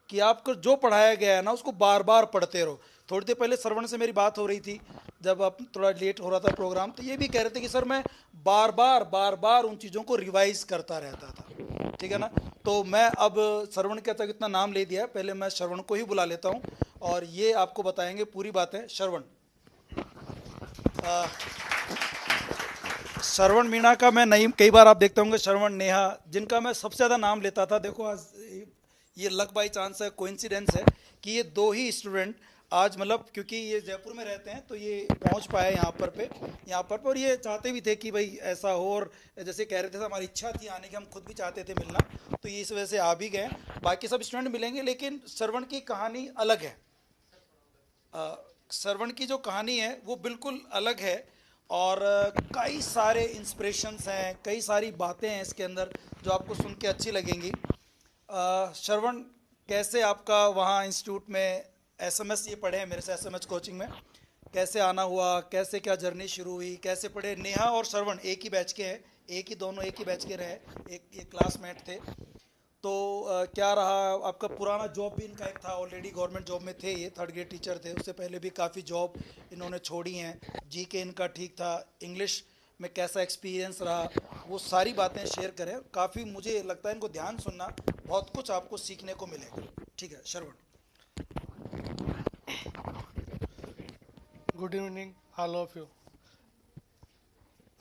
कि आपको जो पढ़ाया गया है ना उसको बार बार पढ़ते रहो। थोड़ी देर पहले श्रवण से मेरी बात हो रही थी, जब अब थोड़ा लेट हो रहा था प्रोग्राम, तो ये भी कह रहे थे कि सर मैं बार बार उन चीज़ों को रिवाइज करता रहता था। ठीक है ना। तो मैं अब श्रवण के तक इतना नाम ले दिया है, पहले मैं श्रवण को ही बुला लेता हूँ और ये आपको बताएंगे पूरी बातें। श्रवण, श्रवण मीणा का मैं नहीं, कई बार आप देखते होंगे श्रवण, नेहा, जिनका मैं सबसे ज़्यादा नाम लेता था। देखो आज ये लक बाई चांस है, कोइंसिडेंस है कि ये दो ही स्टूडेंट आज, मतलब क्योंकि ये जयपुर में रहते हैं तो ये पहुंच पाए यहाँ पर और ये चाहते भी थे कि भाई ऐसा हो, और जैसे कह रहे थे हमारी इच्छा थी आने की, हम खुद भी चाहते थे मिलना, तो ये इस वजह से आ भी गए। बाकी सब स्टूडेंट मिलेंगे, लेकिन श्रवण की कहानी अलग है। श्रवण की जो कहानी है वो बिल्कुल अलग है, और कई सारे इंस्पिरेशंस हैं, कई सारी बातें हैं इसके अंदर जो आपको सुन के अच्छी लगेंगी। श्रवण, कैसे आपका वहाँ इंस्टीट्यूट में एसएमएस, ये पढ़े हैं मेरे से एसएमएस कोचिंग में, कैसे आना हुआ, कैसे क्या जर्नी शुरू हुई, कैसे पढ़े? नेहा और श्रवण एक ही बैच के हैं, एक ही, दोनों एक ही बैच के रहे, एक ये क्लासमेट थे। तो क्या रहा आपका पुराना जॉब भी इनका एक था, ऑलरेडी गवर्नमेंट जॉब में थे, ये थर्ड ग्रेड टीचर थे, उससे पहले भी काफ़ी जॉब इन्होंने छोड़ी हैं। जी के इनका ठीक था, इंग्लिश में कैसा एक्सपीरियंस रहा, वो सारी बातें शेयर करें। काफ़ी मुझे लगता है इनको ध्यान सुनना, बहुत कुछ आपको सीखने को मिलेगा। ठीक है Shravan. Good evening all of you.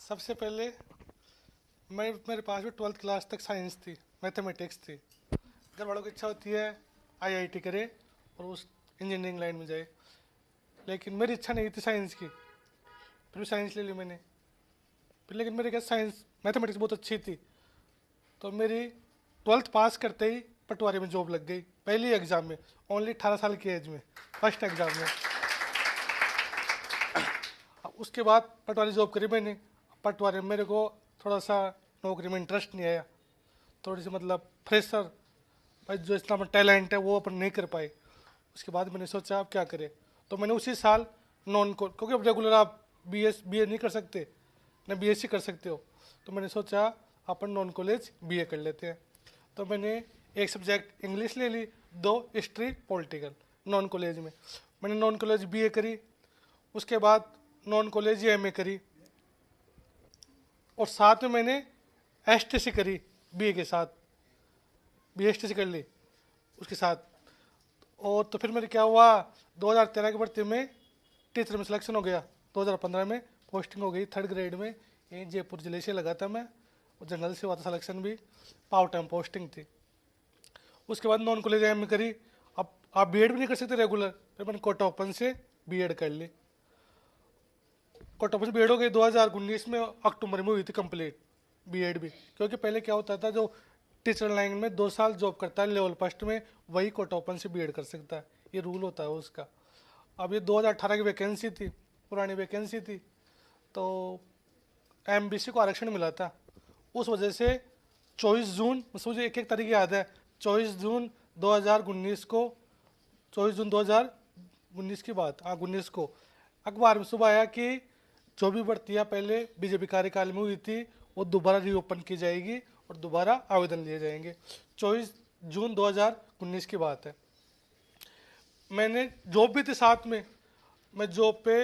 सबसे पहले मेरे पास भी 12th क्लास तक साइंस थी, मैथमेटिक्स थी। घर वालों की इच्छा होती है आईआईटी करे और उस इंजीनियरिंग लाइन में जाए, लेकिन मेरी इच्छा नहीं थी साइंस की, फिर भी साइंस ले ली मैंने। फिर लेकिन मेरे क्या साइंस मैथमेटिक्स बहुत अच्छी थी, तो मेरी 12th पास करते ही पटवारी में जॉब लग गई, पहली एग्ज़ाम में, ओनली 18 साल की एज में, फर्स्ट एग्ज़ाम में। अब उसके बाद पटवारी जॉब करी मैंने। पटवारी में मेरे को थोड़ा सा नौकरी में इंटरेस्ट नहीं आया, थोड़ी सी मतलब फ्रेशर, भाई जो इतना टैलेंट है वो अपन नहीं कर पाए। उसके बाद मैंने सोचा अब क्या करें, तो मैंने उसी साल नॉन को, क्योंकि अब रेगुलर आप बीए नहीं कर सकते, न बीएससी कर सकते हो, तो मैंने सोचा अपन नॉन कॉलेज बीए कर लेते हैं। तो मैंने एक सब्जेक्ट इंग्लिश ले ली, दो हिस्ट्री पॉलिटिकल नॉन कॉलेज में। मैंने नॉन कॉलेज बीए करी, उसके बाद नॉन कॉलेज एमए करी, और साथ में मैंने एसटीसी करी बीए के साथ, बीएसटीसी कर ली उसके साथ। और तो फिर मेरे क्या हुआ, 2013 की भर्ती में टीचर में सिलेक्शन हो गया, 2015 में पोस्टिंग हो गई थर्ड ग्रेड में, यहीं जयपुर जिले से लगा था मैं, और जनरल से हुआ था सिलेक्शन भी, पावर टाइम पोस्टिंग थी। उसके बाद नॉन कॉलेज एम करी। अब आप बीएड भी नहीं कर सकते रेगुलर, फिर मैंने कोटा ओपन से बीएड कर ली। कोटा ओपन से बीएड हो गई 2019 में, अक्टूबर में हुई थी कंप्लीट बीएड भी, क्योंकि पहले क्या होता था, जो टीचर लाइन में 2 साल जॉब करता है लेवल फर्स्ट में, वही कोटा ओपन से बीएड कर सकता है, ये रूल होता है उसका। अब ये 2018 की वैकेंसी थी, पुरानी वैकेंसी थी, तो एमबीसी को आरक्षण मिला था, उस वजह से 24 जून, मुझे एक एक तारीख याद है, 24 जून 2019 को, 24 जून 2019 की बात, हाँ 19 को अखबार में सुबह आया कि जो भी भर्तियाँ पहले बीजेपी कार्यकाल में हुई थी वो दोबारा रीओपन की जाएगी और दोबारा आवेदन लिए जाएंगे। 24 जून 2019 की बात है। मैंने जॉब भी थी साथ में, मैं जॉब पे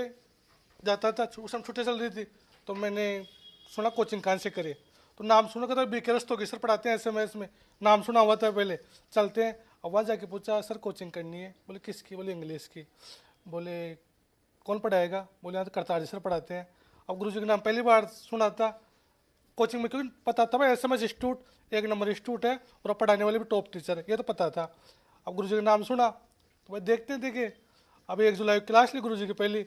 जाता था, उस समय छुट्टी चल रही थी, तो मैंने सुना कोचिंग कहाँ से करे, तो नाम सुना था बीके रस्तोगी सर पढ़ाते हैं एसएमएस में, नाम सुना हुआ था पहले, चलते हैं। अब वहाँ जाके पूछा सर कोचिंग करनी है, बोले किसकी, बोले इंग्लिश की। बोले कौन पढ़ाएगा, बोले यहाँ तो करतार जी सर पढ़ाते हैं। अब गुरुजी का नाम पहली बार सुना था कोचिंग में, क्योंकि पता था भाई एसएमएस इंस्टीट्यूट 1 नंबर इंस्टीट्यूट है और अब पढ़ाने वाले भी टॉप टीचर है, ये तो पता था। अब गुरुजी का नाम सुना तो भाई देखते देखे, अब 1 जुलाई की क्लास ली गुरुजी की पहली,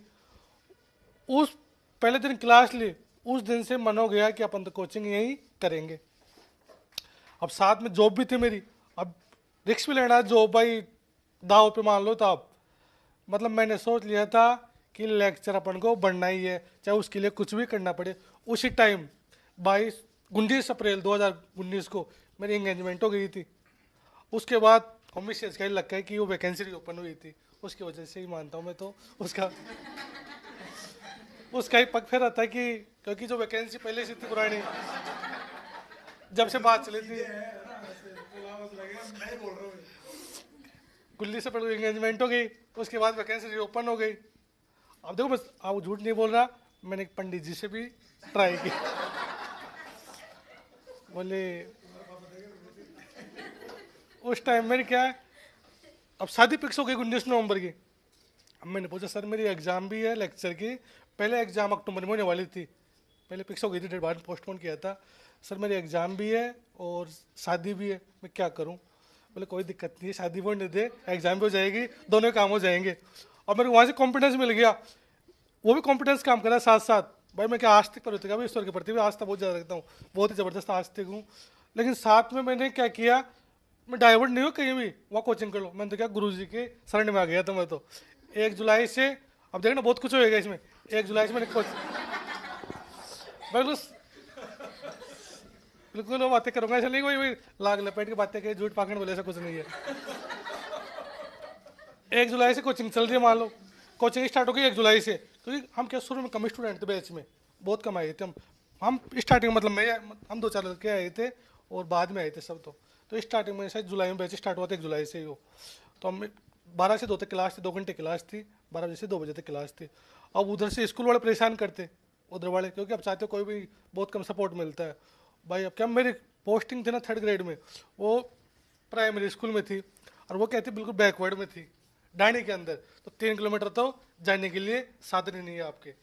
उस पहले दिन क्लास ली, उस दिन से मन हो गया कि अपन तो कोचिंग यही करेंगे। अब साथ में जॉब भी थी मेरी, अब रिस्क भी लेना है, जॉब भाई दाव पे मान लो, तो अब मतलब मैंने सोच लिया था कि लेक्चर अपन को बढ़ना ही है, चाहे उसके लिए कुछ भी करना पड़े। उसी टाइम 29 अप्रैल 2019 को मेरी एंगेजमेंट हो गई थी। उसके बाद मैसेज का ही लग गया कि वो वैकेंसी ओपन हुई थी, उसकी वजह से ही मानता हूँ मैं तो उसका उसका ही पग फेरा था कि, क्योंकि जो वैकेंसी पहले से थी पुरानी, जब से बात चली थी, गुल्ली से पहले एंगेजमेंट हो गई, उसके बाद वैकेंसी रीओपन हो गई। अब देखो बस आप झूठ नहीं बोल रहा, मैंने एक पंडित जी से भी ट्राई की। बोले उस टाइम मेरी क्या है, अब शादी फिक्स हो गई 19 नवंबर की। अब मैंने पूछा सर मेरी एग्ज़ाम भी है लेक्चर की, पहले एग्ज़ाम अक्टूबर में होने वाली थी, पहले फिक्स हो गई थी, डेट बाद पोस्टपोन किया था। सर मेरी एग्ज़ाम भी है और शादी भी है, मैं क्या करूं? बोले कोई दिक्कत नहीं है, शादी भी होने दे, एग्ज़ाम भी हो जाएगी, दोनों काम हो जाएंगे। और मेरे को वहाँ से कॉन्फिडेंस मिल गया, वो भी कॉन्फिडेंस काम करा साथ साथ। भाई मैं क्या आस्तिक पर होती है, ईश्वर के प्रति भी आस्था बहुत ज़्यादा रखता हूँ, बहुत ही ज़बरदस्त आस्तिक हूँ। लेकिन साथ में मैंने क्या किया, मैं डाइवर्ट नहीं हूँ कहीं भी, वहाँ कोचिंग कर लो। मैंने तो क्या गुरु जी के शरण में आ गया था मैं तो। 1 जुलाई से, अब देखना बहुत कुछ होएगा इसमें, 1 जुलाई से मैंने बिल्कुल बिल्कुल वो बातें करूँगा, ऐसा नहीं कोई वही लाग लपेट के बातें कही, झूठ पाखंड बोले, ऐसा कुछ नहीं है। 1 जुलाई से कोचिंग चल रही है, मान लो कोचिंग स्टार्ट हो गई 1 जुलाई से, क्योंकि हम क्या शुरू में कम स्टूडेंट थे बैच में, बहुत कम आए थे हम स्टार्टिंग मतलब मैं, हम 2-4 लड़के आए थे और बाद में आए थे सब। तो स्टार्टिंग में शायद जुलाई में बैच स्टार्ट हुआ था, 1 जुलाई से ही हो। तो हम 12 से 2 तक क्लास थी, 2 घंटे क्लास थी, 12 बजे से 2 बजे तक क्लास थी। अब उधर से स्कूल वाले परेशान करते, उधर वाले, क्योंकि अब चाहते हो कोई भी बहुत कम सपोर्ट मिलता है भाई। अब क्या मेरी पोस्टिंग थी ना 3rd ग्रेड में, वो प्राइमरी स्कूल में थी, और वो कहती बिल्कुल बैकवर्ड में थी, डाणी के अंदर। तो 3 किलोमीटर तो जाने के लिए साधन ही नहीं है आपके,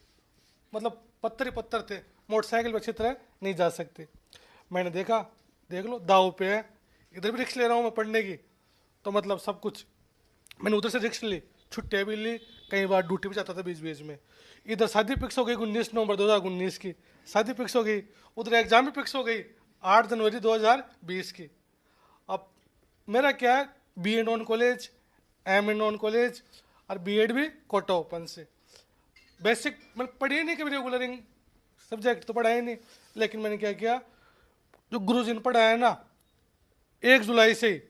मतलब पत्थर ही पत्थर थे, मोटरसाइकिल पे अच्छी तरह नहीं जा सकते। मैंने देखा, देख लो दाव पे है, इधर भी रिक्स ले रहा हूँ मैं पढ़ने की, तो मतलब सब कुछ मैंने उधर से रिक्स ली, छुट्टियाँ भी ली, कई बार ड्यूटी भी जाता था बीच बीच में। इधर शादी फिक्स हो गई 19 नवंबर 2019 की, शादी फिक्स हो गई, उधर एग्जाम भी फिक्स हो गई 8 जनवरी 2020 की। अब मेरा क्या है, BA non college, MA non college और BEd भी कोटा ओपन से। बेसिक मैंने पढ़ी ही नहीं कभी, रेगुलरिंग सब्जेक्ट तो पढ़ा ही नहीं। लेकिन मैंने क्या किया, जो गुरुजी ने पढ़ाया ना 1 जुलाई से ही,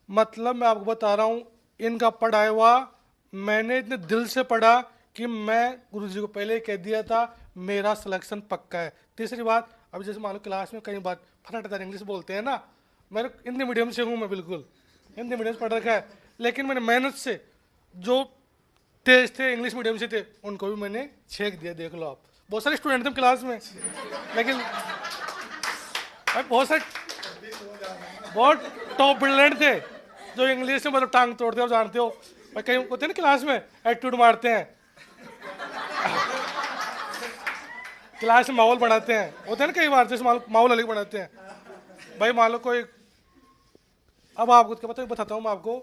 मतलब मैं आपको बता रहा हूँ, इनका पढ़ाया हुआ मैंने इतने दिल से पढ़ा कि मैं गुरुजी को पहले ही कह दिया था मेरा सिलेक्शन पक्का है। तीसरी बात, अभी जैसे मान लो क्लास में कई बार फटाफट इंग्लिश बोलते हैं ना, मेरे हिंदी मीडियम से हूँ मैं, बिल्कुल हिंदी मीडियम से पढ़ रखा है, लेकिन मैंने मेहनत से जो तेज थे इंग्लिश मीडियम से थे उनको भी मैंने छेक दिया। देख लो आप, बहुत सारे स्टूडेंट थे क्लास में, लेकिन बहुत सारे बहुत टॉप ब्रिलियंट थे जो इंग्लिश में मतलब टांग तोड़ते हो, जानते हो। भाई कहीं होते हैं ना क्लास में एटीट्यूड मारते हैं, क्लास में माहौल बनाते हैं, होते हैं ना कई बार, जैसे माहौल अलग बनाते हैं। भाई मान लो कोई, अब आपको क्या बताता हूँ मैं आपको,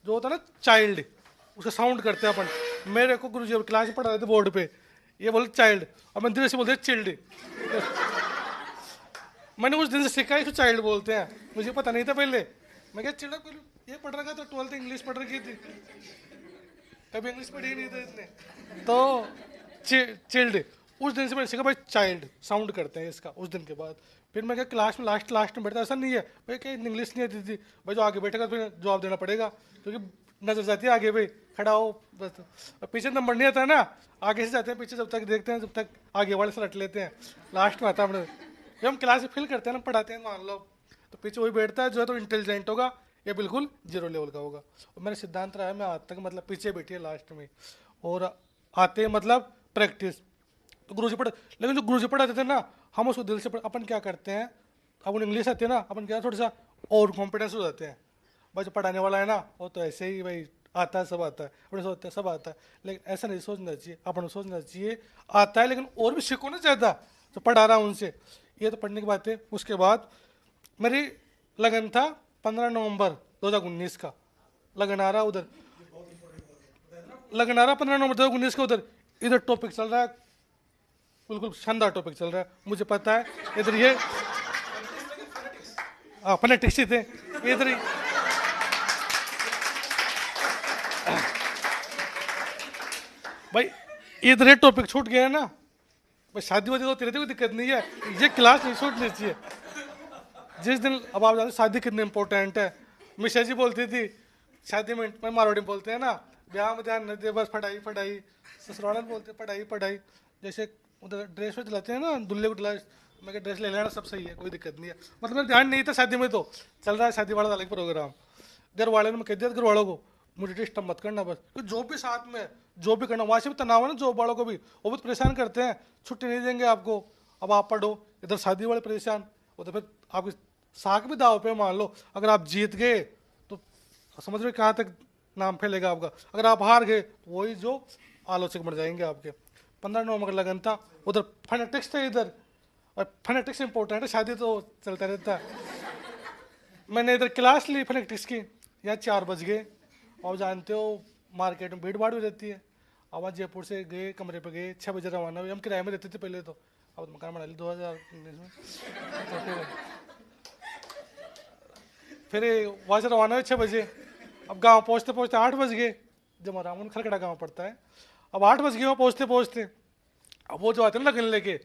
जो होता है ना चाइल्ड, उसका साउंड करते हैं अपन। मेरे को गुरुजी क्लास में पढ़ा रहे थे बोर्ड पे, ये बोले चाइल्ड, और मैं धीरे से बोलते चिल्ड। मैंने उस दिन से सीखा इसको चाइल्ड बोलते हैं, मुझे पता नहीं था पहले। मैं क्या चिल्ड, ये पढ़ रखा था, 12th इंग्लिश पढ़ रखी थी, कभी इंग्लिश पढ़ी नहीं था इतने, तो चिल्ड। उस दिन से मैंने सीखा भाई चाइल्ड साउंड करते हैं इसका। उस दिन के बाद फिर मैं क्या क्लास में लास्ट में बैठता, ऐसा नहीं है भाई क्या इंग्लिश नहीं आती थी, भाई जो आगे बैठेगा फिर जवाब देना पड़ेगा, क्योंकि नजर जाती है आगे, भाई खड़ा हो बस। पीछे नंबर नहीं आता है ना, आगे से जाते हैं पीछे, जब तक देखते हैं जब तक आगे वाले से रट लेते हैं, लास्ट में आता है अपने। जब हम क्लास में फिल करते हैं ना, पढ़ाते हैं मान लो, तो पीछे वही बैठता है जो है तो इंटेलिजेंट होगा या बिल्कुल 0 लेवल का होगा। और मेरा सिद्धांत रहा है, मैं आज तक मतलब पीछे बैठी है लास्ट में, और आते मतलब प्रैक्टिस तो गुरुजी पढ़, लेकिन जो गुरुजी पढ़ाते थे ना, हम उसको दिल से अपन क्या करते हैं, अपन इंग्लिश आती है ना, अपन क्या थोड़ा सा और कॉन्फिडेंस हो जाते हैं, भाई जो पढ़ाने वाला है ना वो तो ऐसे ही भाई आता है, सब आता है, अपने सोचते हैं सब आता है। लेकिन ऐसा नहीं सोचना चाहिए, अपन को सोचना चाहिए आता है लेकिन और भी सीखो ना ज़्यादा, जो पढ़ा रहा हूँ उनसे। ये तो पढ़ने की बात है। उसके बाद मेरी लगन था 15 नवंबर 2019 का, लगन आ रहा उधर, लगन आ रहा 15 नवंबर 2019 का, उधर इधर टॉपिक चल रहा है, बिल्कुल शानदार टॉपिक चल रहा है, मुझे पता है। इधर ये फोनेटिक्स ही थे इधर ही, भाई इधर ये टॉपिक छूट गया है ना, भाई शादी वादी होती रहती, कोई दिक्कत नहीं है, ये क्लास नहीं छूटनी चाहिए। जिस दिन, अब आप जानते शादी कितनी इंपॉर्टेंट है, मिश्रा जी बोलती थी शादी में मारवाड़ी में बोलते हैं ना, ब्याह में ध्यान न दे बस पढ़ाई पढ़ाई, ससुराल में बोलते पढ़ाई पढ़ाई। जैसे उधर ड्रेस में दिलाते हैं ना, दुल्हे को दिला, मैं क्या ड्रेस ले लेना सब सही है, कोई दिक्कत नहीं है, मतलब मेरा ध्यान नहीं था शादी में, तो चल रहा है शादी वाला अलग प्रोग्राम। घर वाले ने मैं कह दिया घर वालों को, मुझे डिस्टर्ब मत करना बस, क्योंकि जॉब भी साथ में है, जॉब भी करना, वहाँ से भी तनाव है ना जॉब वालों को भी, वो बहुत परेशान करते हैं, छुट्टी नहीं देंगे आपको। अब आप पढ़ो, इधर शादी वाले परेशान, उधर फिर आपकी साख भी दाव पे, मान लो अगर आप जीत गए तो समझ रहे हो कहाँ तक नाम फैलेगा आपका, अगर आप हार गए तो वही जो आलोचक बन जाएंगे आपके। 15 नवंबर लगन था, उधर फनेटिक्स थे इधर, और फनेटिक्स इंपॉर्टेंट है, शादी तो चलता रहता है। मैंने इधर क्लास ली फनेटिक्स की, यहाँ 4 बज गए, और जानते हो मार्केट में भीड़ भाड़ भी रहती है। अब वहाँ जयपुर से गए, कमरे पे गए, 6 बजे रवाना हुए, हम किराए में रहते थे पहले तो, अब मकान बना लिया 2019 में। तो फिर वहाँ से रवाना हुए 6 बजे, अब गांव पहुँचते पहुँचते 8 बज गए, जब रामन खरकड़ा गांव पड़ता है। अब 8 बज गए वहाँ पहुँचते पहुँचते, अब वो जो आते हैं ना लगन लेके,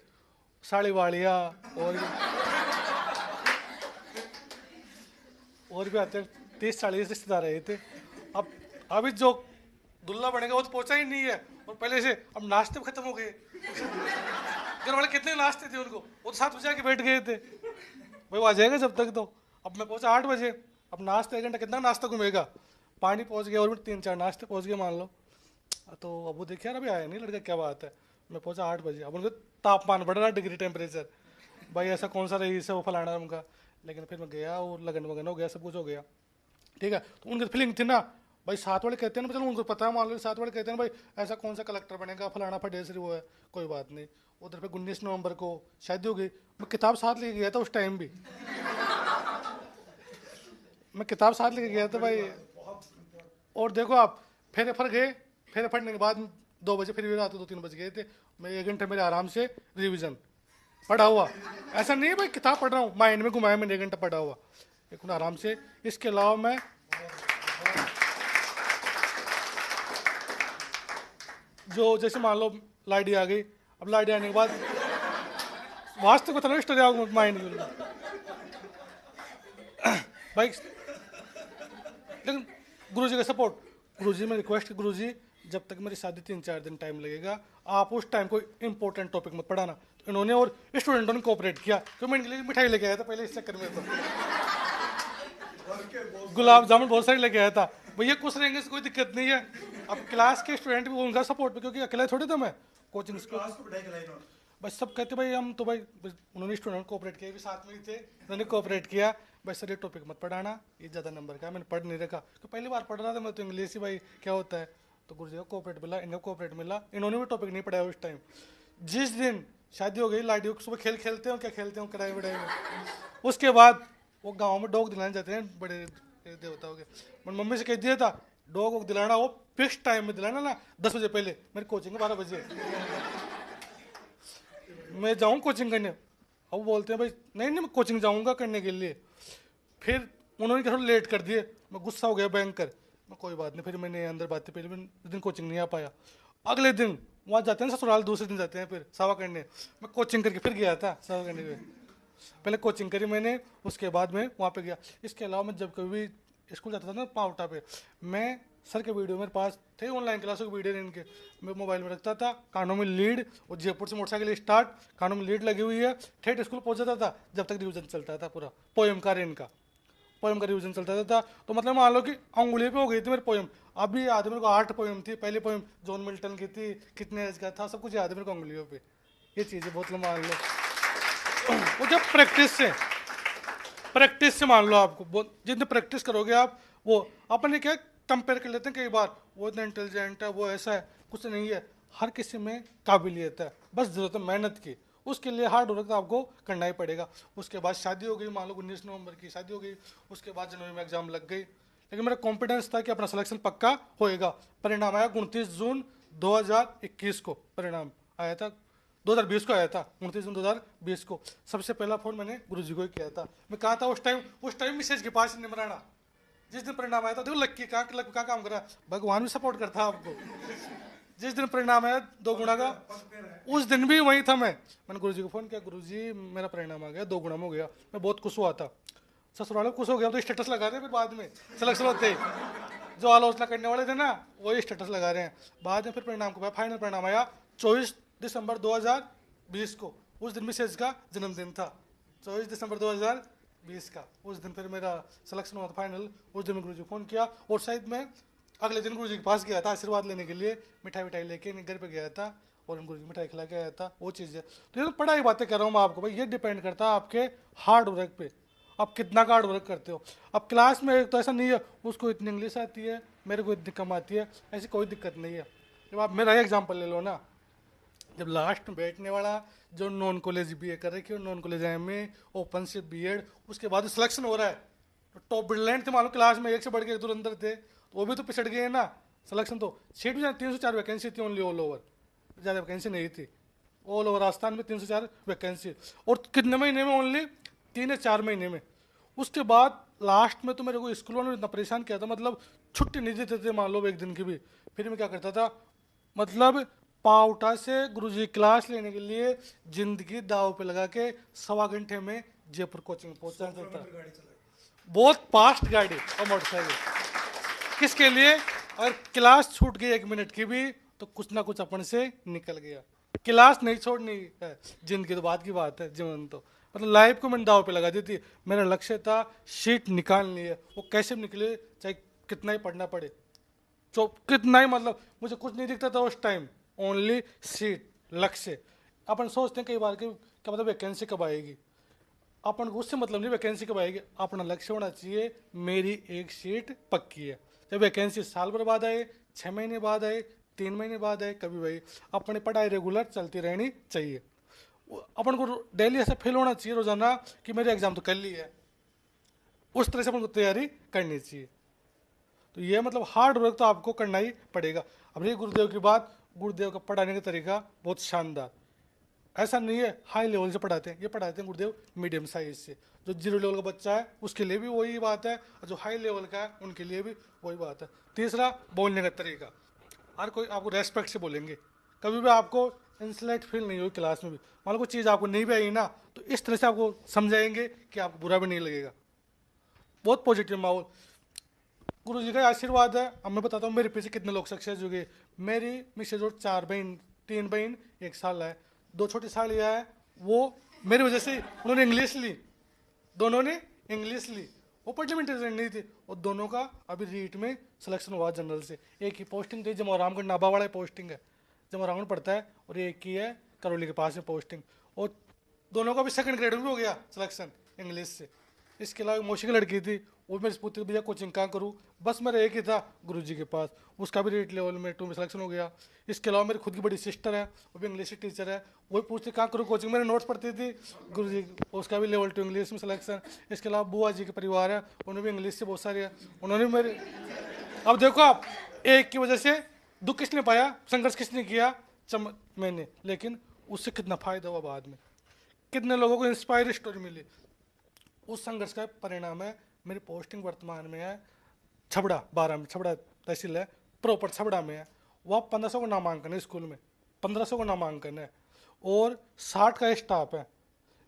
साड़ी वाड़िया और भी आते हैं, 30-40 रिश्तेदार आए थे। अब अभी जो दुल्ला बनेगा वो तो पहुंचा ही नहीं है, और पहले से अब नाश्ते भी खत्म हो गए। घर वाले कितने नाश्ते थे उनको, वो तो 7 बजे आके बैठ गए थे, भाई वो आ जाएगा जब तक। तो अब मैं पहुंचा 8 बजे, अब नाश्ता 1 घंटा कितना नाश्ता घूमेगा, पानी पहुंच गया और भी 3-4 नाश्ते पहुंच गए मान लो। तो अब वो देखिए यार अभी आया नहीं लड़का, क्या बात है। मैं पहुंचा 8 बजे, अब उनका तापमान बढ़ रहा, डिग्री टेम्परेचर, भाई ऐसा कौन सा रईस है वो फलाना उनका। लेकिन फिर मैं गया और लगन वगन हो गया, सब कुछ हो गया, ठीक है। तो उनकी फीलिंग थी ना भाई, साथ वाले कहते हैं ना, चलो उनको पता है, मान लो साथ वाले कहते हैं भाई ऐसा कौन सा कलेक्टर बनेगा, फलाना फटेसरी वो है, कोई बात नहीं। उधर पे 19 नवंबर को शादी हो गई, मैं किताब साथ लेके गया था उस टाइम भी, मैं किताब साथ लेके गया था भाई। और देखो आप फेरे फर गए, फेरे फरने के बाद 2 बजे फिर भी रात 2-3 बज गए थे, मैं 1 घंटे मेरे आराम से रिवीजन पढ़ा हुआ, ऐसा नहीं है भाई किताब पढ़ रहा हूँ, माइंड में घुमाया मैंने 1 घंटा पढ़ा हुआ एक आराम से। इसके अलावा मैं जो जैसे मान लो लाइडी आ गई, अब लाइडी आने के बाद वास्तव में स्टोरी माइंड में भाई, लेकिन गुरुजी का सपोर्ट, गुरुजी में रिक्वेस्ट, गुरुजी जब तक मेरी शादी 3-4 दिन टाइम लगेगा, आप उस टाइम कोई इंपॉर्टेंट टॉपिक मत पढ़ाना। तो इन्होंने और स्टूडेंटों ने कोऑपरेट किया, क्योंकि मैं इनके लिए मिठाई लेके आया था पहले इस चक्कर में, तो गुलाब जामुन बहुत सारे लेके आया था, भैया खुश रहेंगे कोई दिक्कत नहीं है। अब क्लास के स्टूडेंट भी उनका सपोर्ट, क्योंकि अकेला थोड़ी था मैं, कोचिंग बस सब कहते भाई हम तो भाई, उन्होंने स्टूडेंट कोऑपरेट किया, भी साथ में ही थे, उन्होंने कोऑपरेट किया भाई सर ये टॉपिक मत पढ़ाना, ये ज़्यादा नंबर का, मैंने पढ़ नहीं रखा, तो पहली बार पढ़ रहा था मैं तो इंग्लिश ही, भाई क्या होता है। तो गुरुजी को कोऑपरेट मिला, इनको कोऑपरेट मिला, इन्होंने भी टॉपिक नहीं पढ़ाया उस टाइम। जिस दिन शादी हो गई, लाडियो सुबह खेल खेलते हो, क्या खेलते हो किराए विड़ाए में, उसके बाद वो गाँव में डॉग दिलाने जाते हैं बड़े देवता हो गए, मैंने मम्मी से कह दिया था डॉग दिलाना वो फिक्स टाइम में दिलाना ना, 10 बजे पहले, मेरी कोचिंग है 12 बजे, मैं जाऊँ कोचिंग करने। अब बोलते हैं भाई नहीं नहीं मैं कोचिंग जाऊँगा करने के लिए, फिर उन्होंने थोड़ा लेट कर दिए, मैं गुस्सा हो गया भयंकर, मैं कोई बात नहीं, फिर मैंने अंदर बातें, पहले उस दिन कोचिंग नहीं आ पाया। अगले दिन वहाँ जाते हैं ना ससुराल, दूसरे दिन जाते हैं फिर सावा करने, मैं कोचिंग करके फिर गया था सावा करने के, पहले कोचिंग करी मैंने, उसके बाद मैं वहाँ पे गया। इसके अलावा मैं जब कभी स्कूल जाता था ना पावटा पे, मैं सर के वीडियो मेरे पास थे, ऑनलाइन क्लासों के वीडियो इनके मैं मोबाइल में रखता था, कानों में लीड, और जयपुर से मोटरसाइकिल स्टार्ट, कानों में लीड लगी हुई है, ठेठ स्कूल पहुँच जाता था जब तक रिविजन चलता था, पूरा पोएम का इनका पोएम का रिविजन चलता था। तो मतलब मान लो कि अंगुली पे हो गई थी मेरी पोएम, अभी याद है मेरे को 8 पोएम थी, पहली पोएम जॉन मिल्टन की थी, कितने एज का था, सब कुछ याद है मेरे को अंगुलियों पे, ये चीज़ें बहुत मान लो। वो जब प्रैक्टिस से मान लो आपको जितनी प्रैक्टिस करोगे आप, वो अपने क्या कंपेयर कर लेते हैं कई बार, वो इतना इंटेलिजेंट है, वो ऐसा है, कुछ नहीं है, हर किसी में काबिलियत है, बस जरूरत है मेहनत की, उसके लिए हार्ड वर्क तो आपको करना ही पड़ेगा। उसके बाद शादी हो गई, मान लो 19 नवंबर की शादी हो गई, उसके बाद जनवरी में एग्जाम लग गई, लेकिन मेरा कॉन्फिडेंस था कि अपना सिलेक्शन पक्का होएगा। परिणाम आया 29 जून 2021 को, परिणाम आया था 2020 को आया था, 29 जून 2020 को। सबसे पहला फोन मैंने गुरुजी को ही किया था। मैं कहा था उस टाइम मिसेज के पास निमराना, जिस दिन परिणाम आया था, देखो लक्की कहाँ काम कर रहा है, भगवान भी सपोर्ट करता आपको। जिस दिन परिणाम आया 2 गुना का, उस दिन भी वही था मैंने गुरुजी को फोन किया, गुरुजी मेरा परिणाम आ गया, 2 गुना में हो गया। मैं बहुत खुश हुआ था, ससुराल खुश हो गया, तो स्टेटस लगा रहे हैं, फिर बाद में सिलेक्शन होते जो आलोचना करने वाले थे ना वही स्टेटस लगा रहे हैं। बाद में फिर परिणाम को फाइनल परिणाम आया 24 दिसंबर 2020 को, उस दिन मिसेज का जन्मदिन था, 24 दिसंबर 2020 का, उस दिन फिर मेरा सिलेक्शन हुआ था फाइनल। उस दिन मैं गुरुजी को फ़ोन किया, और शायद मैं अगले दिन गुरु जी के पास गया था आशीर्वाद लेने के लिए, मिठाई विठाई लेके घर पे गया था और गुरु जी मिठाई खिला के आया था, वो चीज़ है। तो ये तो पढ़ाई बातें कर रहा हूँ मैं आपको भाई, ये डिपेंड करता है आपके हार्ड वर्क पे, आप कितना हार्ड वर्क करते हो। अब क्लास में तो ऐसा नहीं है उसको इतनी इंग्लिश आती है मेरे को इतनी कम आती है, ऐसी कोई दिक्कत नहीं है। जब आप मेरा एग्जाम्पल ले लो ना, जब लास्ट में बैठने वाला जो नॉन कॉलेज बीए कर रही है, नॉन कॉलेज एमए, ओपन से बीएड, उसके बाद सिलेक्शन हो रहा है, तो टॉप ब्रिलियंट थे मान लो क्लास में, एक से बढ़ के एक दो अंदर थे, तो वो भी तो पिछड़ गए ना। सिलेक्शन तो सीट भी 304 वैकेंसी थी ओनली ऑल ओवर, ज़्यादा वैकेंसी नहीं थी ऑल ओवर राजस्थान में, 304 वैकेंसी, और कितने महीने में, ओनली 3 या 4 महीने में। उसके बाद लास्ट में तो मेरे को स्कूल वालों ने इतना परेशान किया था, मतलब छुट्टी नहीं देते थे मान लो एक दिन की भी। फिर मैं क्या करता था, मतलब पावटा से गुरुजी क्लास लेने के लिए जिंदगी दाव पे लगा के 1.25 घंटे में जयपुर कोचिंग पहुंच जाता था। बहुत फास्ट गाड़ी और मोटरसाइकिल, किसके लिए? अगर क्लास छूट गई 1 मिनट की भी तो कुछ ना कुछ अपन से निकल गया। क्लास नहीं छोड़नी है, जिंदगी तो बात की बात है, जीवन तो मतलब लाइफ को मैंने दाव पे लगा दी थी। मेरा लक्ष्य था शीट निकालनी है, वो कैसे भी निकले, चाहे कितना ही पढ़ना पड़े, कितना ही, मतलब मुझे कुछ नहीं दिखता था उस टाइम, ओनली सीट लक्ष्य। अपन सोचते हैं कई बार कि क्या मतलब वैकेंसी कब आएगी, अपन को उससे मतलब नहीं वैकेंसी कब आएगी, अपना लक्ष्य होना चाहिए मेरी एक सीट पक्की है। जब वैकेंसी साल भर बाद आए, 6 महीने बाद आए, 3 महीने बाद आए, कभी भाई अपनी पढ़ाई रेगुलर चलती रहनी चाहिए। अपन को डेली ऐसा फील होना चाहिए रोजाना कि मेरे एग्जाम तो कल ही है, उस तरह से अपन को तैयारी करनी चाहिए। तो ये मतलब हार्ड वर्क तो आपको करना ही पड़ेगा। अब रही गुरुदेव की बात, गुरुदेव का पढ़ाने का तरीका बहुत शानदार, ऐसा नहीं है हाई लेवल से पढ़ाते हैं, ये पढ़ाते हैं गुरुदेव मीडियम साइज से। जो 0 लेवल का बच्चा है उसके लिए भी वही बात है, और जो हाई लेवल का है उनके लिए भी वही बात है। तीसरा, बोलने का तरीका, हर कोई आपको रेस्पेक्ट से बोलेंगे, कभी भी आपको इंसलेट फील नहीं होगी क्लास में भी। मान लो कोई चीज़ आपको नहीं भी आई ना, तो इस तरह से आपको समझाएंगे कि आपको बुरा भी नहीं लगेगा। बहुत पॉजिटिव माहौल, गुरु जी का आशीर्वाद है। अब मैं बताता हूँ मेरे पीछे कितने लोग सक्सेस हो गए। मेरी मिसेज और 4 बहन, 3 बहन 1 साल है, 2 छोटी साड़ियाँ है, वो मेरी वजह से उन्होंने इंग्लिश ली, दोनों ने इंग्लिश ली, वो पार्लियामेंट्री नहीं थी, और दोनों का अभी रीट में सिलेक्शन हुआ जनरल से। एक ही पोस्टिंग थी जमोरामगढ़ नाभा वाला पोस्टिंग है, जमोरामगढ़ पड़ता है, और एक ही है करौली के पास में पोस्टिंग, और दोनों का भी 2nd ग्रेड में भी हो गया सिलेक्शन इंग्लिश से। इसके अलावा मौसी की लड़की थी, वो मेरे पूछती भैया कोचिंग कहाँ करूँ, बस मेरा एक ही था गुरुजी के पास, उसका भी रेट लेवल में 2 में सिलेक्शन हो गया। इसके अलावा मेरी खुद की बड़ी सिस्टर है, वो भी इंग्लिश टीचर है, वही पूछती कहाँ करूँ कोचिंग, मेरे नोट्स पढ़ती थी गुरुजी, उसका भी लेवल 2 इंग्लिश में सिलेक्शन। इसके अलावा बुआ जी के परिवार है, उन्हें भी इंग्लिश से बहुत सारी है, उन्होंने मेरे, अब देखो आप, एक की वजह से दुख किसने पाया, संघर्ष किसने किया, मैंने, लेकिन उससे कितना फायदा हुआ बाद में, कितने लोगों को इंस्पायर स्टोरी मिली। उस संघर्ष का परिणाम है मेरी पोस्टिंग वर्तमान में है छबड़ा 12 में, छबड़ा तहसील है, प्रॉपर छबड़ा में है। वहाँ 1500 का नामांकन है स्कूल में, 1500 का नामांकन है, और 60 का स्टाफ है।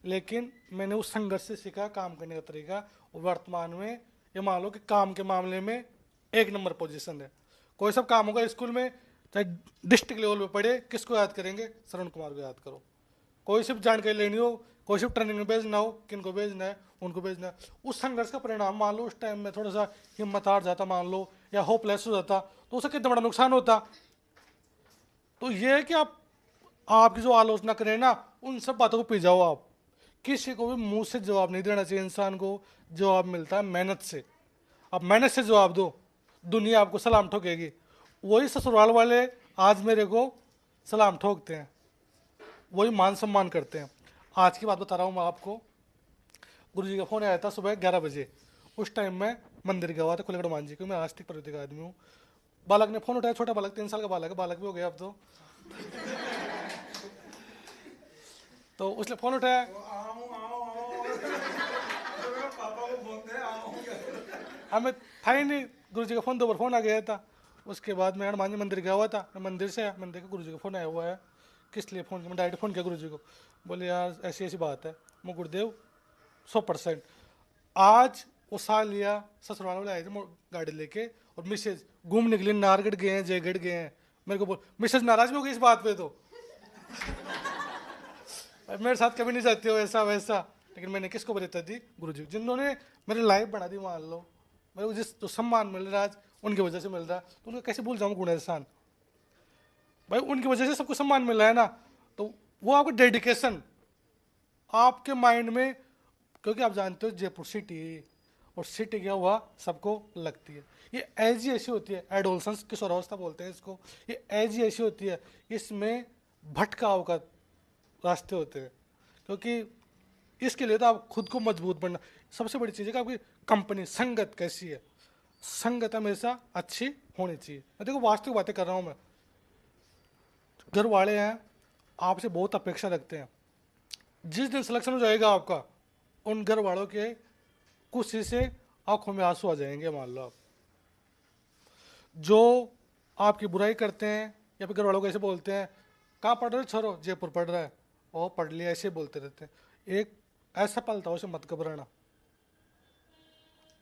लेकिन मैंने उस संघर्ष से सीखा काम करने का तरीका, और वर्तमान में ये मान लो कि काम के मामले में 1 नंबर पोजीशन है। कोई सब काम होगा स्कूल में, चाहे डिस्ट्रिक्ट लेवल पे पढ़े, किसको याद करेंगे, श्रवण कुमार को याद करो। कोई सिर्फ जानकारी लेनी हो, कोई सिर्फ ट्रेनिंग में भेजना हो, किन को भेजना है, उनको भेजना है। उस संघर्ष का परिणाम मान लो उस टाइम में थोड़ा सा हिम्मत हार जाता मान लो, या होपलेस हो जाता, तो उससे कितना बड़ा नुकसान होता। तो ये है कि आपकी जो आलोचना करें ना, उन सब बातों को पी जाओ आप, किसी को भी मुंह से जवाब नहीं देना चाहिए। इंसान को जवाब मिलता है मेहनत से, आप मेहनत से जवाब दो, दुनिया आपको सलाम ठोकेगी। वही ससुराल वाले आज मेरे को सलाम ठोकते हैं, वही मान सम्मान करते हैं। आज की बात बता रहा हूँ मैं आपको, गुरुजी का फ़ोन आया था सुबह 11 बजे, उस टाइम मैं मंदिर गया हुआ था कुलगढ़ मान जी, क्योंकि मैं आस्तिक प्रवृत्ति का आदमी हूँ। बालक ने फ़ोन उठाया, छोटा बालक, 3 साल का बालक है, बालक भी हो गया अब तो उसने फ़ोन उठाया, हमें था ही नहीं, गुरुजी का फ़ोन 2 बार फ़ोन आ गया था। उसके बाद मैं हनुमान जी मंदिर गया हुआ था, मैं मंदिर से आया, मंदिर का गुरुजी का फ़ोन आया हुआ है, किस लिए फ़ोन किया, मैं डायरेक्ट फ़ोन किया गुरुजी को, बोले यार ऐसी ऐसी बात है। मैं गुरुदेव 100% आज वो साल लिया, ससुराल वाले आए थे गाड़ी लेके, और मिसेज घूमने के लिए नारगढ़ गए हैं, जयगढ़ गए हैं। मेरे को बोल, मिसेज नाराज भी हो गई इस बात पे, तो मेरे साथ कभी नहीं जाती हो ऐसा वैसा, लेकिन मैंने किसको बता दी, गुरुजी, जिन्होंने मेरी लाइफ बना दी मान लो, मेरे को जिस जो सम्मान मिल रहा है आज, उनकी वजह से मिल रहा है, तो उनको कैसे भूल जाऊँ गुण एहसान। भाई उनकी वजह से सबको सम्मान मिल रहा है ना, तो वो आपका डेडिकेशन आपके माइंड में, क्योंकि आप जानते हो जयपुर सिटी, और सिटी क्या हुआ सबको लगती है। ये एज ही ऐसी होती है, एडोलसेंस किशोरावस्था बोलते हैं इसको, ये एज ही ऐसी होती है, इसमें भटकाव का रास्ते होते हैं। क्योंकि इसके लिए तो आप खुद को मजबूत बनना, सबसे बड़ी चीज़ है कि आपकी कंपनी संगत कैसी है। संगत हमेशा अच्छी होनी चाहिए। मैं देखो वास्तविक बातें कर रहा हूँ मैं, घर वाले हैं आपसे बहुत अपेक्षा रखते हैं, जिस दिन सिलेक्शन हो जाएगा आपका, उन घर वालों के खुशी से आंखों में आंसू आ जाएंगे। मान लो आप जो आपकी बुराई करते हैं या फिर घर वालों को ऐसे बोलते हैं, कहाँ पढ़ रहे हो छोरो, जयपुर पढ़ रहा है, और पढ़ लिया, ऐसे बोलते रहते हैं। एक असफलताओं से मत घबराना।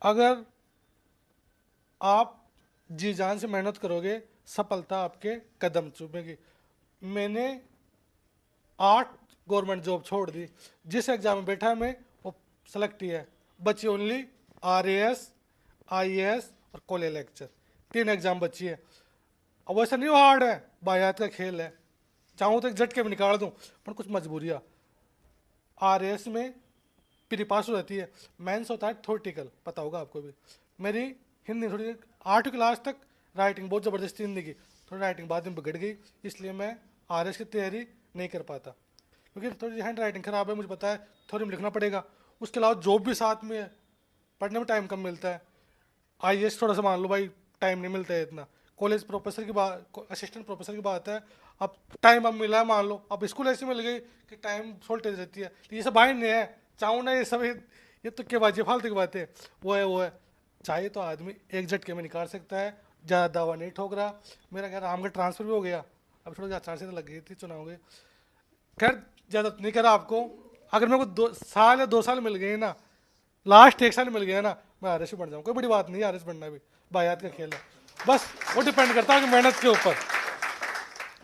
अगर आप जी जान से मेहनत करोगे, सफलता आपके कदम चूमेगी। मैंने 8 गवर्नमेंट जॉब छोड़ दी, जिस एग्जाम में बैठा मैं वो सेलेक्ट ही है, बची ओनली RAS, IAS और कॉलेज लेक्चर, 3 एग्जाम बची है। अब वैसा नहीं हार्ड है, बायात का खेल है, चाहूँ तो एक झटके में निकाल दूँ, पर कुछ मजबूरियाँ। RAS में प्री पास हो जाती है, मेंस होता है थ्योरेटिकल, पता होगा आपको भी। मेरी हिंदी थोड़ी 8वीं क्लास तक राइटिंग बहुत ज़बरदस्ती हिंदी की, थोड़ी राइटिंग बाद में बिगड़ गई, इसलिए मैं RAS की तैयारी नहीं कर पाता, क्योंकि थोड़ी हैंड राइटिंग ख़राब है, मुझे पता है थ्योरी में लिखना पड़ेगा। उसके अलावा जॉब भी साथ में है, पढ़ने में टाइम कम मिलता है। IAS थोड़ा सा मान लो भाई टाइम नहीं मिलता है इतना। कॉलेज प्रोफेसर की बात, असिस्टेंट प्रोफेसर की बात है, अब टाइम अब मिला है मान लो, अब स्कूल ऐसी मिल गई कि टाइम शॉर्टेज रहती है, तो ये सब बाहर नहीं है, चाहूँ ना ये सब ये तो क्या बात है, फालतू की बात है। वो है चाहे तो आदमी एक झटके में निकाल सकता है, ज़्यादा दावा नहीं ठोक रहा। मेरा क्या राम का ट्रांसफर भी हो गया, अब थोड़ा आचार लग गई थी चुनाव के, खैर ज़्यादा नहीं करा आपको। अगर मेरे को 2 साल या 2 साल मिल गए ना, लास्ट 1 साल मिल गया ना, मैं RS बन जाऊँ, कोई बड़ी बात नहीं है, RS बनना भी बायात का खेल है, बस वो डिपेंड करता है कि मेहनत के ऊपर।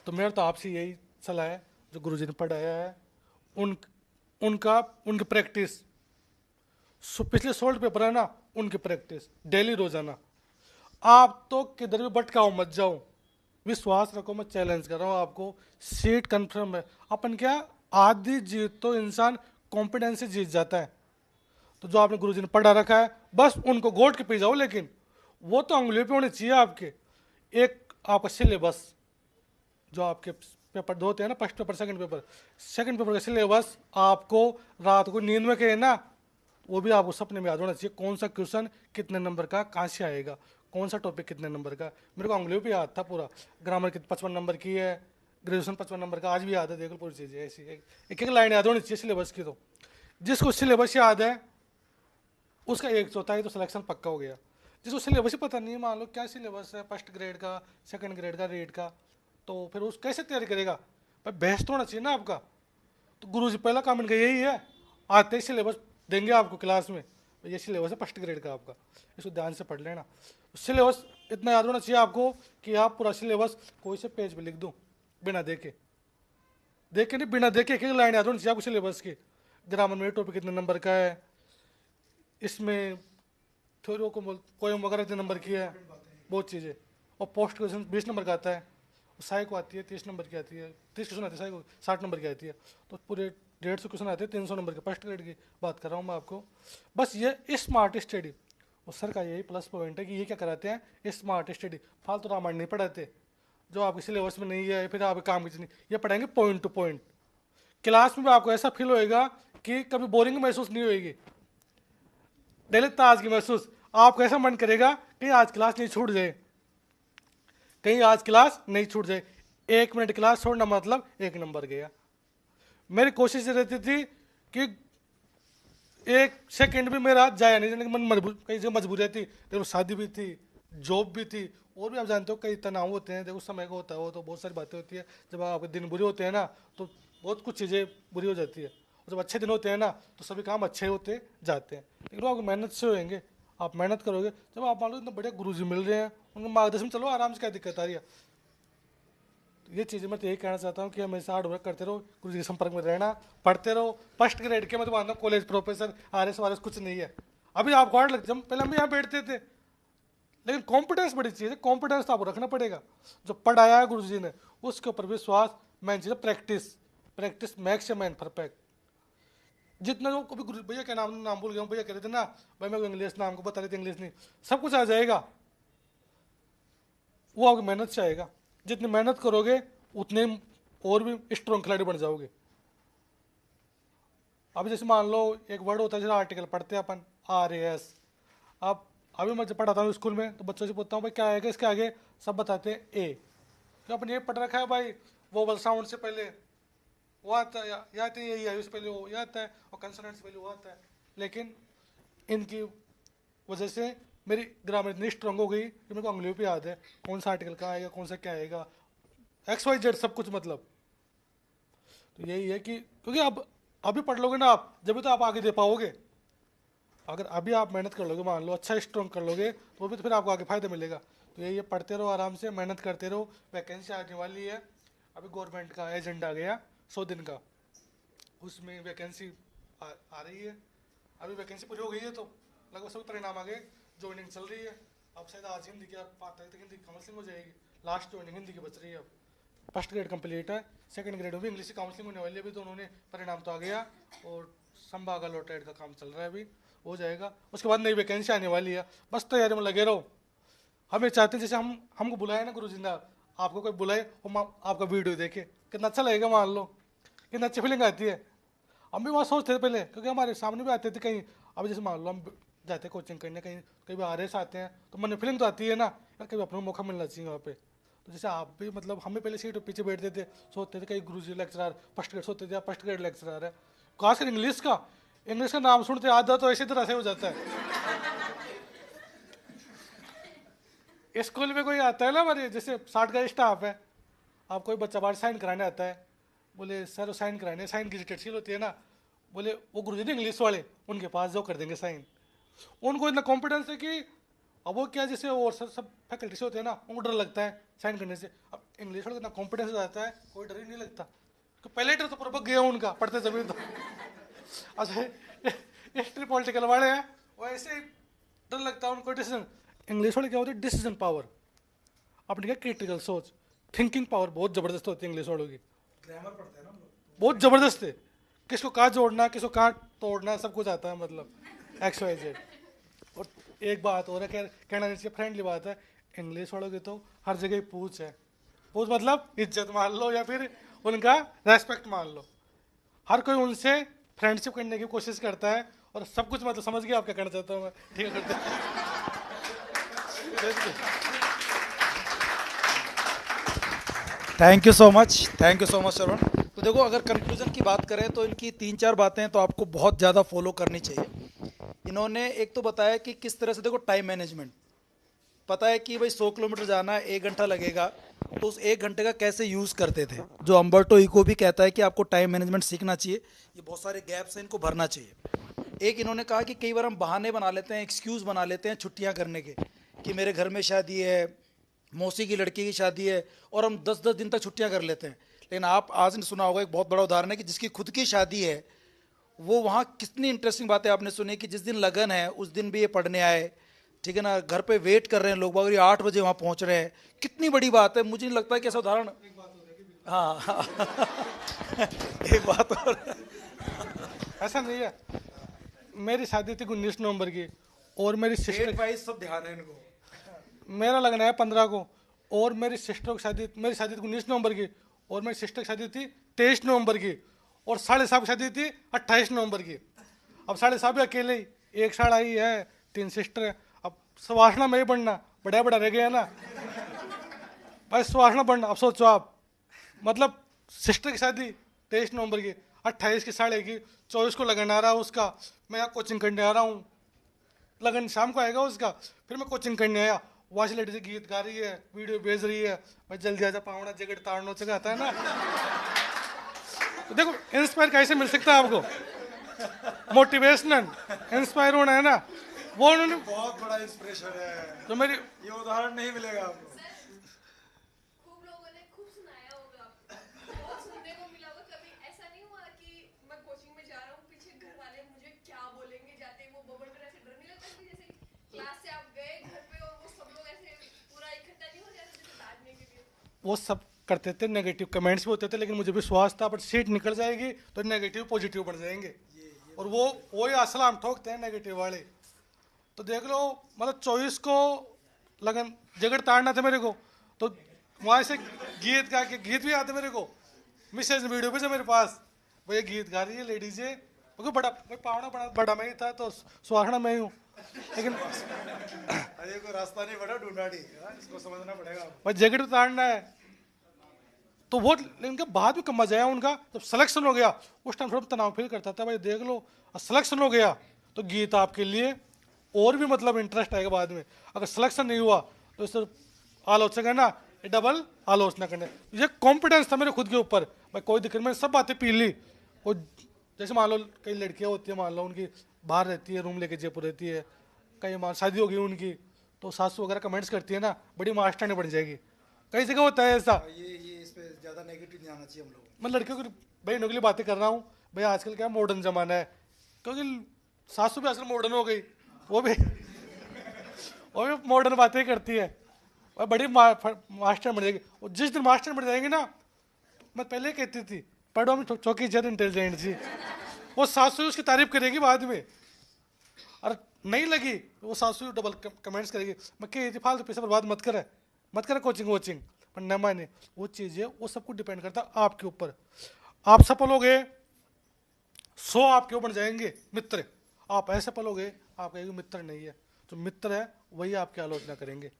तो मेरा तो आपसे यही सलाह है, जो गुरुजी ने पढ़ाया है उनकी प्रैक्टिस, पिछले 16 पेपर है ना, उनकी प्रैक्टिस डेली रोजाना। आप तो किधर भी भटकाओ मत जाओ, विश्वास रखो, मैं चैलेंज कर रहा हूँ आपको, सीट कंफर्म है। अपन क्या, आधी जीत तो इंसान कॉन्फिडेंस से जीत जाता है। तो जो आपने गुरुजी ने पढ़ा रखा है बस उनको गोट के पी जाओ, लेकिन वो तो उंगलियों पे होने चाहिए आपके। एक आपका सिलेबस, जो आपके पेपर 2 होते हैं ना, फर्स्ट पेपर सेकंड पेपर का सिलेबस आपको रात को नींद में कहे ना, वो भी आपको सपने में याद होना चाहिए, कौन सा क्वेश्चन कितने नंबर का कहाँ से आएगा, कौन सा टॉपिक कितने नंबर का। मेरे को उंगलियों पे याद था पूरा, ग्रामर की 55 नंबर की है, ग्रेजुएशन 55 नंबर का, आज भी याद है, देख लो पूरी चीज़ें ऐसी, एक एक लाइन याद होनी चाहिए सिलेबस की। तो जिसको सिलेबस याद है उसका 1/4 तो सिलेक्शन पक्का हो गया। जिसको सिलेबस ही पता नहीं है, मान लो क्या सिलेबस है फर्स्ट ग्रेड का, सेकंड ग्रेड का, रेट का, तो फिर उस कैसे तैयारी करेगा भाई, बेस्ट तो होना चाहिए ना आपका। तो गुरुजी पहला काम इनका यही है, आते ही सिलेबस देंगे आपको क्लास में, ये सिलेबस है फर्स्ट ग्रेड का आपका, इसको ध्यान से पढ़ लेना। सिलेबस इतना याद होना चाहिए आपको कि आप पूरा सिलेबस कोई से पेज पे लिख दो, बिना देखे नहीं, बिना देखे एक एक लाइन याद होनी चाहिए आपको सिलेबस की। ग्रामर में टॉपिक कितने नंबर का है, इसमें थ्योरी को पोएम वगैरह कितने नंबर की है, बहुत चीज़ें। और पोस्ट क्वेश्चन 20 नंबर का आता है, साई को आती है 30 नंबर की आती है, 30 क्वेश्चन आती है, साई को 60 नंबर की आती है, तो पूरे 150 क्वेश्चन आते हैं 300 नंबर के। फर्स्ट ग्रेड की बात कर रहा हूँ मैं आपको। बस ये स्मार्ट स्टडी, और सर का यही प्लस पॉइंट है कि ये क्या कराते हैं, स्मार्ट स्टडी। फालतू रामायण नहीं पढ़ाते जो आपके सिलेबस में नहीं है, फिर आप काम की नहीं, ये पढ़ाएंगे पॉइंट टू पॉइंट। क्लास में भी आपको ऐसा फील होएगा कि कभी बोरिंग महसूस नहीं होएगी, डेली ताजगी महसूस। आपको ऐसा मन करेगा कि आज क्लास नहीं छूट जाए, कहीं आज क्लास नहीं छूट जाए। 1 मिनट क्लास छोड़ना मतलब 1 नंबर गया। मेरी कोशिश ये रहती थी कि 1 सेकंड भी मेरा जाया नहीं जाने की, मन मजबूर, कई जगह मजबूरियाँ थी, देखो शादी भी थी, जॉब भी थी, और भी आप जानते हो कई तनाव होते हैं, देखो समय का होता है, वो तो बहुत सारी बातें होती है। जब आपके दिन बुरे होते हैं ना, तो बहुत कुछ चीज़ें बुरी हो जाती है, और जब अच्छे दिन होते हैं ना, तो सभी काम अच्छे होते जाते हैं। लेकिन वो आपको मेहनत से होएंगे, आप मेहनत करोगे। जब आप मान लो इतने बढ़िया गुरुजी मिल रहे हैं, उनके मार्गदर्शन चलो आराम से, क्या दिक्कत आ रही है। तो ये चीज़ें मैं तो यही कहना चाहता हूँ कि हमेशा हार्ड वर्क करते रहो, गुरुजी के संपर्क में रहना, पढ़ते रहो। फर्स्ट ग्रेड के मैं तो मानता हूँ कॉलेज प्रोफेसर RS वारस कुछ नहीं है। अभी आपको हार्ड लगता है, पहले हम यहाँ बैठते थे, लेकिन कॉन्फिडेंस बड़ी चीज़ है, कॉन्फिडेंस तो आपको रखना पड़ेगा। जो पढ़ाया है गुरु जी ने उसके ऊपर विश्वास, मेन चीज़ है प्रैक्टिस। प्रैक्टिस मैक्स या मैन परफेक्ट। जितना लोग कभी गुरु भैया क्या नाम नाम भूल गया हूँ, भैया कह रहे थे ना भाई मैं इंग्लिश नाम को बता रहे थे, इंग्लिश नहीं, सब कुछ आ जाएगा, वो आपकी मेहनत से आएगा। जितनी मेहनत करोगे उतने और भी स्ट्रॉन्ग खिलाड़ी बन जाओगे। अभी जैसे मान लो एक वर्ड होता है, जैसे आर्टिकल पढ़ते हैं अपन, RAS। अब अभी मैं जब पढ़ाता हूँ स्कूल में तो बच्चों से पूछता हूँ भाई क्या आएगा इसके आगे, सब बताते हैं ए। तो अपन ये पढ़ रखा है भाई, वोवल साउंड से पहले वो आता है, या आते हैं यही से पहले वो या आता है, और कंसोनेंट से पहले वो आता है। लेकिन इनकी वजह से मेरी ग्रामर इतनी स्ट्रांग हो गई कि मेरे को अंगुलियों पे याद है कौन सा आर्टिकल कहाँ आएगा, कौन सा क्या आएगा, XYZ सब कुछ मतलब। तो यही है कि क्योंकि अब अभी पढ़ लोगे ना आप, जब भी तो आप आगे दे पाओगे। अगर अभी आप मेहनत कर लोगे, मान लो अच्छा स्ट्रॉन्ग कर लोगे, तो भी तो फिर आपको आगे फायदा मिलेगा। तो यही है, पढ़ते रहो आराम से, मेहनत करते रहो। वैकेंसी आने वाली है, अभी गवर्नमेंट का एजेंडा आ गया 100 दिन का, उसमें वैकेंसी आ रही है। अभी वैकेंसी पूरी हो गई है तो लगभग सब परिणाम आ गए, ज्वाइनिंग चल रही है। अब शायद आज हिंदी की, आप 5 तारीख तक हिंदी काउंसलिंग हो जाएगी, लास्ट ज्वाइनिंग हिंदी की बच रही है। अब फर्स्ट ग्रेड कंप्लीट है, सेकंड ग्रेड में भी इंग्लिश की काउंसलिंग होने वाली है अभी, तो उन्होंने परिणाम तो आ गया, और संभाग अलॉटेड का काम चल रहा है, अभी हो जाएगा। उसके बाद नई वैकेंसी आने वाली है, बस तैयारी में लगे रहो। हम ये चाहते हैं जैसे हमको बुलाए ना गुरु जी ने, आपको कोई बुलाए, हम आपका वीडियो देखे कितना अच्छा लगेगा, मान लो कितना अच्छी फीलिंग आती है। हम भी वहाँ सोचते थे पहले, क्योंकि हमारे सामने भी आते थे कहीं। अब जैसे मान लो हम जाते हैं कोचिंग करने कहीं, कई बार RS आते हैं, तो मन में फीलिंग तो आती है ना यार, कभी अपना मौका मिलना चाहिए वहाँ पे। तो जैसे आप भी मतलब, हम भी पहले सीट पीछे बैठते थे, सोचते थे कहीं गुरु जी लेक्चरर फर्स्ट ग्रेड, सोचते थे फर्स्ट ग्रेड लेक्चरर है। खासकर इंग्लिश का नाम सुनते आधा तो ऐसी तरह से हो जाता है। स्कूल में कोई आता है ना हमारे, जैसे 60 का स्टाफ है, आप कोई बच्चा बाहर साइन कराने आता है, बोले सर साइन कराने, साइन की डिटेल शीट होती है ना, बोले वो गुरुजी ने इंग्लिश वाले, उनके पास जो कर देंगे साइन। उनको इतना कॉन्फिडेंस है कि अब वो क्या, जैसे और सब फैकल्टी से होते हैं ना, उनको डर लगता है साइन करने से। अब इंग्लिश वाले इतना कॉन्फिडेंस हो जाता है, कोई डर ही नहीं लगता। तो पहले डर तो पूरा गया उनका, पढ़ते जमीन तो। अच्छा, हिस्ट्री पॉलिटिकल वाले हैं, वो ऐसे ही डर लगता है उनको। डिसीजन इंग्लिश वाले क्या होते हैं, डिसीजन पावर, अपनी क्या क्रिटिकल सोच, थिंकिंग पावर बहुत जबरदस्त होती है इंग्लिश वालों की। ग्रामर पढ़ते हैं ना हम लोग। बहुत जबरदस्त है, किसको कहाँ जोड़ना है, किसको कहाँ तोड़ना है, सब कुछ आता है, मतलब XYZ। और एक बात और है, कहना नहीं चाहिए, फ्रेंडली बात है, इंग्लिश वालों की तो हर जगह ही पूछ है। पूछ मतलब इज्जत मान लो, या फिर उनका रेस्पेक्ट मान लो। हर कोई उनसे फ्रेंडशिप करने की कोशिश करता है, और सब कुछ मतलब समझ गया आप क्या कहना चाहता हूँ मैं, ठीक है। Thank you so much, thank you so much Shravan. तो देखो, अगर कंक्लूजन की बात करें तो इनकी 3-4 बातें तो आपको बहुत ज़्यादा फॉलो करनी चाहिए। इन्होंने एक तो बताया कि किस तरह से, देखो टाइम मैनेजमेंट, पता है कि भाई 100 किलोमीटर जाना है, 1 घंटा लगेगा, तो उस 1 घंटे का कैसे यूज़ करते थे। जो अम्बर्टो इको भी कहता है कि आपको टाइम मैनेजमेंट सीखना चाहिए, ये बहुत सारे गैप्स हैं, इनको भरना चाहिए। एक इन्होंने कहा कि कई बार हम बहाने बना लेते हैं, एक्सक्यूज़ बना लेते हैं छुट्टियां करने के, कि मेरे घर में शादी है, मौसी की लड़की की शादी है, और हम 10-10 दिन तक छुट्टियां कर लेते हैं। लेकिन आप आज ने सुना होगा, एक बहुत बड़ा उदाहरण है कि जिसकी खुद की शादी है, वो वहाँ कितनी इंटरेस्टिंग बातें आपने सुनी कि जिस दिन लगन है उस दिन भी ये पढ़ने आए, ठीक है ना, घर पे वेट कर रहे हैं लोग, अगर ये 8 बजे वहाँ पहुँच रहे हैं, कितनी बड़ी बात है। मुझे नहीं लगता कि ऐसा उदाहरण, हाँ हाँ। एक बात और, ऐसा नहीं है, मेरी शादी थी 19 नवंबर की, और मेरी सिस्टर, डेट वाइज सब ध्यान है इनको। मेरा लगना है 15 को, और मेरी सिस्टर की शादी, मेरी शादी थी 19 नवंबर की, और मेरी सिस्टर की शादी थी 23 नवंबर की, और साढ़े साहब की शादी थी 28 नवंबर की। अब साढ़े साहब भी अकेले ही, एक साढ़ा ही है, 3 सिस्टर है। अब सुवासना में ही बढ़ना, बड़ा बड़ा रह गया ना भाई, सुवासना बढ़ना। अब सोचो आप, मतलब सिस्टर की शादी 23 नवंबर की, 28 की साढ़े की, 24 को लगन आ रहा है उसका, मैं यहाँ कोचिंग करने आ रहा हूँ, लगन शाम को आएगा उसका, फिर मैं कोचिंग करने आया, वहाँ से लेडी से गीत गा रही है, वीडियो भेज रही है, मैं जल्दी आजा पावना जगट ताड़नो चगा आता है ना। तो देखो इंस्पायर कैसे मिल सकता है आपको, मोटिवेशनल इंस्पायर होना है ना, वो उन्होंने, बहुत बड़ा इंस्पिरेशन है, तो मेरी, ये उदाहरण नहीं मिलेगा आपको। खूब लोगों ने खूब सुनाया होगा, बहुत सुनने को मिला होगा। कभी ऐसा नहीं हुआ कि मैं कोचिंग में जा रहा हूँ, पीछे घर वाले मुझे क्या बोलेंगे, जाते वो बबल पर ऐसे डर नहीं लगता कि जैसे क्लास से आप गए घर पे और वो सब लोग वो सब करते थे, नेगेटिव कमेंट्स भी होते थे, लेकिन मुझे विश्वास था बट सीट निकल जाएगी तो नेगेटिव पॉजिटिव बढ़ जाएंगे। और वो ही असला हम ठोकते हैं नेगेटिव वाले। तो देख लो, मतलब 24 को लगन जगड़ ताड़ना था मेरे को, तो वहाँ से गीत गा के, गीत भी आते मेरे को, मिसेज वीडियो पे से मेरे पास, भैया गीत गा रही है लेडीज है, क्योंकि बड़ा पावना बड़ा मैं ही था तो सुहागना मैं ही हूँ, लेकिन अरे कोई रास्ता नहीं बड़ा ढूंढाड़ी, इसको समझना पड़ेगा। भाई जैकेट उतारना है तो वो, लेकिन के बाद भी कम मजा आया उनका जब सिलेक्शन हो गया। उस टाइम थोड़ा तनाव फील करता था, भाई देख लो सिलेक्शन हो गया तो गीत आपके लिए और भी मतलब इंटरेस्ट आएगा बाद में। अगर सिलेक्शन नहीं हुआ तो इस आलोचना करना, डबल आलोचना करना, ये कॉन्फिडेंस था मेरे खुद के ऊपर। भाई कोई दिक्कत, मैंने सब बातें पी ली। और जैसे मान लो कई लड़कियां होती है, मान लो उनकी बाहर रहती है, रूम लेके जयपुर रहती है, कहीं मान शादी हो गई उनकी, तो सासू वगैरह कमेंट्स करती है ना, बड़ी मास्टरनी बन जाएगी। कई जगह होता है ऐसा। ये इस पे ज़्यादा नेगेटिव नहीं आना चाहिए हम लोगों को। मैं लड़कियों की बहनों के लिए बातें कर रहा हूँ। भाई आजकल क्या मॉडर्न जमाना है, क्योंकि सासू भी आजकल मॉडर्न हो गई, वो भी मॉडर्न बातें करती है और बड़ी मास्टर बन जाएगी। और जिस दिन मास्टर बन जाएगी ना, मैं पहले कहती थी पढ़ो में चौकी ज़्यादा इंटेलिजेंट जी, वो सासू उसकी तारीफ करेगी बाद में, और नहीं लगी तो वो सासू डबल कमेंट्स करेगी। मैं कही थी फालतू पैसा बर्बाद मत करे कोचिंग वोचिंग, पर न माने। वो चीज़ है, वो सब कुछ डिपेंड करता है आपके ऊपर। आप सफल हो गए 100 आपके ऊपर जाएंगे मित्र, आप असफल हो गए आप कहेंगे मित्र नहीं है। जो मित्र है वही आपकी आलोचना करेंगे।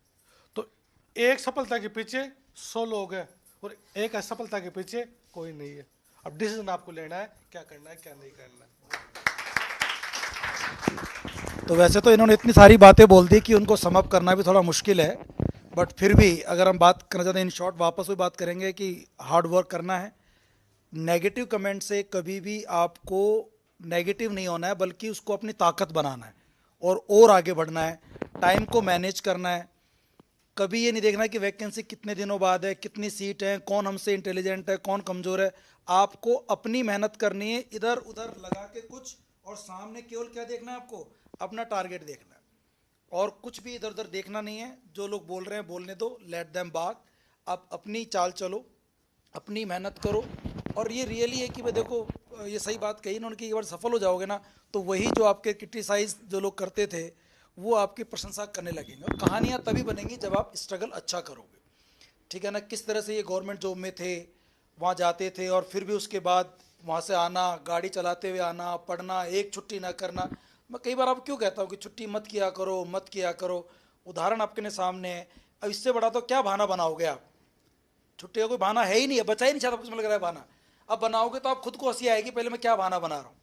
तो एक सफलता के पीछे 100 लोग हैं और एक असफलता के पीछे कोई नहीं है। अब डिसीजन आपको लेना है, क्या करना है क्या नहीं करना है। तो वैसे तो इन्होंने इतनी सारी बातें बोल दी कि उनको सम अप करना भी थोड़ा मुश्किल है, बट फिर भी अगर हम बात करना चाहते हैं इन शॉर्ट, वापस वही बात करेंगे कि हार्ड वर्क करना है। नेगेटिव कमेंट से कभी भी आपको नेगेटिव नहीं होना है, बल्कि उसको अपनी ताकत बनाना है और आगे बढ़ना है। टाइम को मैनेज करना है। कभी ये नहीं देखना कि वैकेंसी कितने दिनों बाद है, कितनी सीट है, कौन हमसे इंटेलिजेंट है, कौन कमज़ोर है। आपको अपनी मेहनत करनी है, इधर उधर लगा के कुछ, और सामने केवल क्या देखना है आपको, अपना टारगेट देखना है, और कुछ भी इधर उधर देखना नहीं है। जो लोग बोल रहे हैं बोलने दो, लेट देम बात। आप अपनी चाल चलो, अपनी मेहनत करो। और ये रियली है कि भाई देखो, ये सही बात कही इन्होंने कि एक बार सफल हो जाओगे ना, तो वही जो आपके क्रिटिसाइज जो लोग करते थे वो आपकी प्रशंसा करने लगेंगे। और कहानियाँ तभी बनेंगी जब आप स्ट्रगल अच्छा करोगे, ठीक है ना। किस तरह से ये गवर्नमेंट जॉब में थे, वहाँ जाते थे और फिर भी उसके बाद वहाँ से आना, गाड़ी चलाते हुए आना, पढ़ना, एक छुट्टी ना करना। मैं कई बार आपको क्यों कहता हूँ कि छुट्टी मत किया करो। उदाहरण आपके सामने है। अब इससे बड़ा तो क्या बहाना बनाओगे आप? छुट्टी का कोई बहाना है ही नहीं है, बचा ही नहीं चाहता, कुछ लग रहा है बहाना। अब बनाओगे तो आप खुद को हंसी आएगी, पहले मैं क्या बहाना बना रहा हूँ।